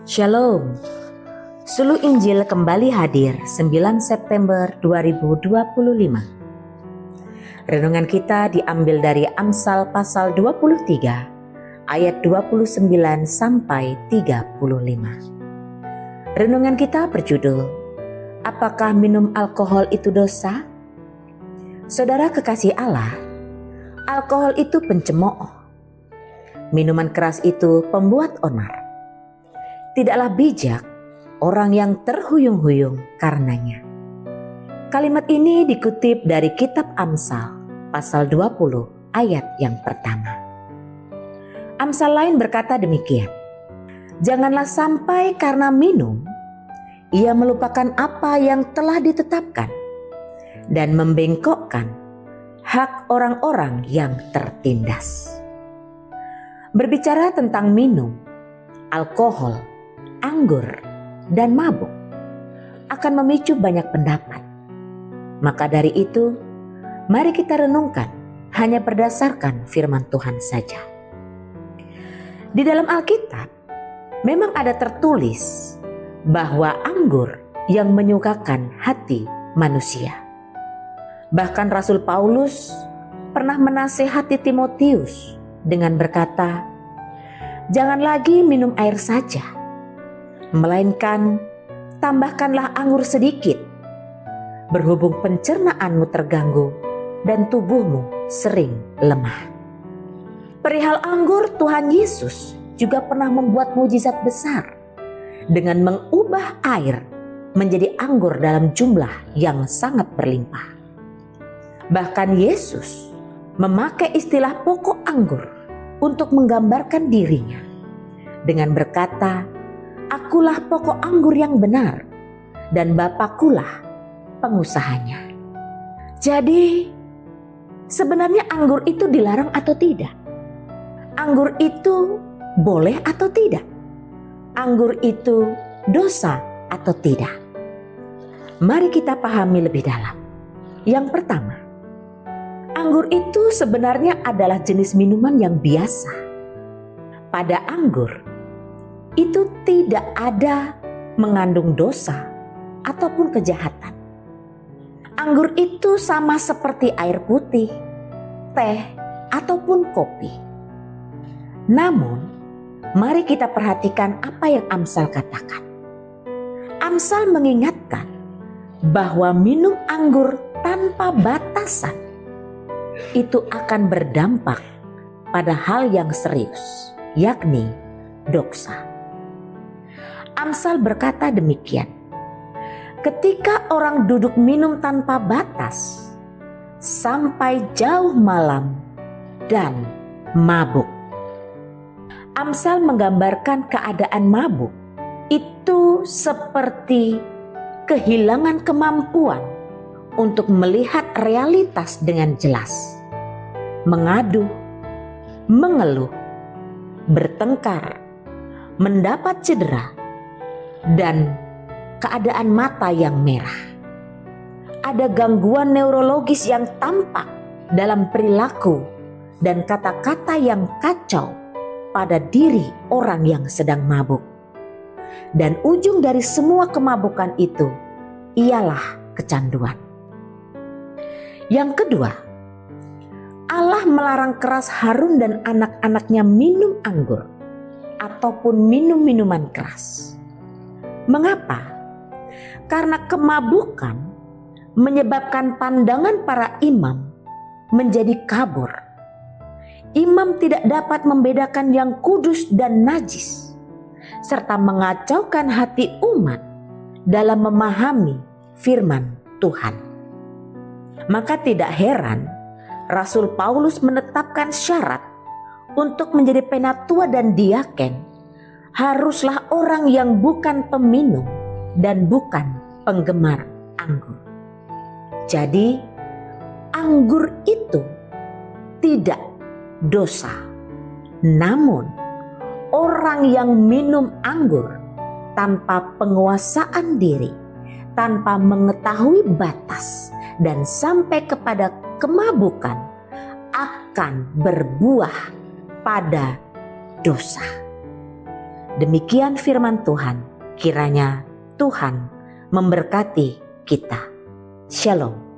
Shalom. Suluh Injil kembali hadir 9 September 2025. Renungan kita diambil dari Amsal pasal 23 ayat 29 sampai 35. Renungan kita berjudul, Apakah minum alkohol itu dosa? Saudara kekasih Allah, alkohol itu pencemooh. Minuman keras itu pembuat onar. Tidaklah bijak orang yang terhuyung-huyung karenanya. Kalimat ini dikutip dari kitab Amsal pasal 20 ayat yang pertama. Amsal lain berkata demikian, janganlah sampai karena minum ia melupakan apa yang telah ditetapkan dan membengkokkan hak orang-orang yang tertindas. Berbicara tentang minum, alkohol, anggur, dan mabuk akan memicu banyak pendapat. Maka dari itu, mari kita renungkan hanya berdasarkan firman Tuhan saja. Di dalam Alkitab, memang ada tertulis bahwa anggur yang menyukakan hati manusia. Bahkan Rasul Paulus pernah menasihati Timotius dengan berkata, jangan lagi minum air saja, melainkan tambahkanlah anggur sedikit, berhubung pencernaanmu terganggu dan tubuhmu sering lemah. Perihal anggur, Tuhan Yesus juga pernah membuat mujizat besar dengan mengubah air menjadi anggur dalam jumlah yang sangat berlimpah. Bahkan Yesus memakai istilah pokok anggur untuk menggambarkan dirinya dengan berkata, akulah pokok anggur yang benar dan Bapakulah pengusahanya. Jadi sebenarnya anggur itu dilarang atau tidak? Anggur itu boleh atau tidak? Anggur itu dosa atau tidak? Mari kita pahami lebih dalam. Yang pertama, anggur itu sebenarnya adalah jenis minuman yang biasa. Pada anggur, itu tidak ada mengandung dosa ataupun kejahatan. Anggur itu sama seperti air putih, teh, ataupun kopi. Namun, mari kita perhatikan apa yang Amsal katakan. Amsal mengingatkan bahwa minum anggur tanpa batasan itu akan berdampak pada hal yang serius, yakni dosa. Amsal berkata demikian, ketika orang duduk minum tanpa batas sampai jauh malam dan mabuk. Amsal menggambarkan keadaan mabuk itu seperti kehilangan kemampuan untuk melihat realitas dengan jelas, mengadu, mengeluh, bertengkar, mendapat cedera, dan keadaan mata yang merah. Ada gangguan neurologis yang tampak dalam perilaku dan kata-kata yang kacau pada diri orang yang sedang mabuk. Dan ujung dari semua kemabukan itu ialah kecanduan. Yang kedua, Allah melarang keras Harun dan anak-anaknya minum anggur ataupun minum minuman keras. Mengapa? Karena kemabukan menyebabkan pandangan para imam menjadi kabur. Imam tidak dapat membedakan yang kudus dan najis, serta mengacaukan hati umat dalam memahami firman Tuhan. Maka tidak heran Rasul Paulus menetapkan syarat untuk menjadi penatua dan diaken haruslah orang yang bukan peminum dan bukan penggemar anggur. Jadi anggur itu tidak dosa. Namun orang yang minum anggur tanpa penguasaan diri, tanpa mengetahui batas dan sampai kepada kemabukan akan berbuah pada dosa. Demikian firman Tuhan, kiranya Tuhan memberkati kita. Shalom.